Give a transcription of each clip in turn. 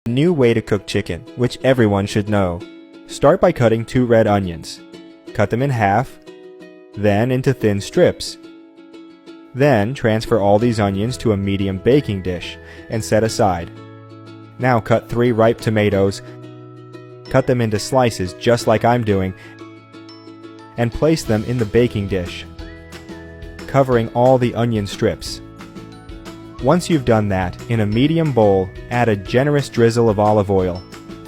New way to cook chicken, which everyone should know. Start by cutting 2 red onions. Cut them in half, then into thin strips. Then transfer all these onions to a medium baking dish and set aside. Now cut 3 ripe tomatoes, cut them into slices just like I'm doing, and place them in the baking dish, covering all the onion strips. Once you've done that, in a medium bowl, add a generous drizzle of olive oil,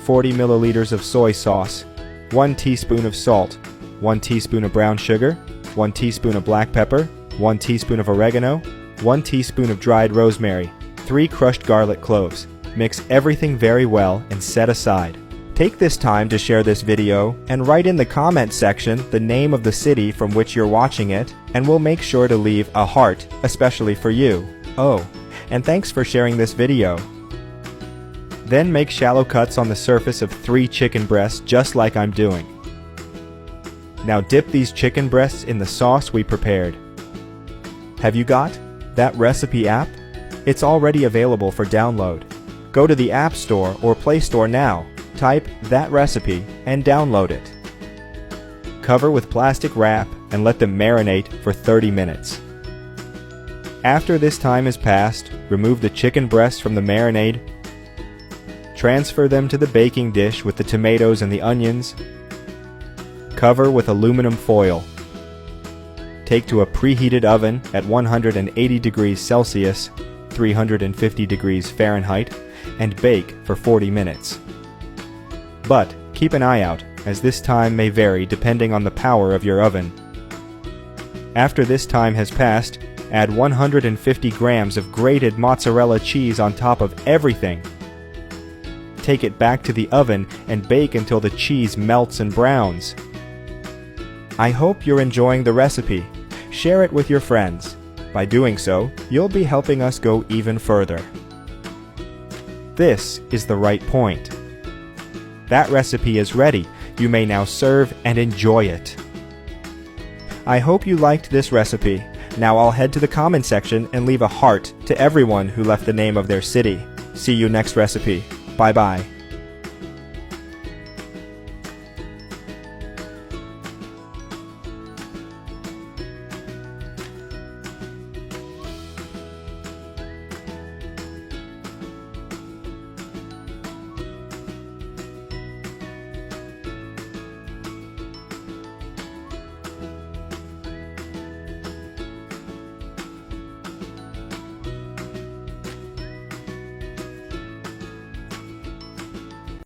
40 milliliters of soy sauce, 1 teaspoon of salt, 1 teaspoon of brown sugar, 1 teaspoon of black pepper, 1 teaspoon of oregano, 1 teaspoon of dried rosemary, 3 crushed garlic cloves. Mix everything very well and set aside. Take this time to share this video and write in the comment section the name of the city from which you're watching it, and we'll make sure to leave a heart, especially for you. Oh, and thanks for sharing this video. Then make shallow cuts on the surface of 3 chicken breasts just like I'm doing. Now dip these chicken breasts in the sauce we prepared. Have you got that recipe app? It's already available for download. Go to the App Store or Play Store now, type that recipe and download it. Cover with plastic wrap and let them marinate for 30 minutes. After this time has passed, remove the chicken breasts from the marinade, transfer them to the baking dish with the tomatoes and the onions, cover with aluminum foil. Take to a preheated oven at 180 degrees Celsius, 350 degrees Fahrenheit, and bake for 40 minutes. But keep an eye out, as this time may vary depending on the power of your oven. After this time has passed, add 150 grams of grated mozzarella cheese on top of everything. Take it back to the oven and bake until the cheese melts and browns. I hope you're enjoying the recipe. Share it with your friends. By doing so, you'll be helping us go even further. This is the right point. That recipe is ready. You may now serve and enjoy it. I hope you liked this recipe. Now I'll head to the comment section and leave a heart to everyone who left the name of their city. See you next recipe. Bye bye.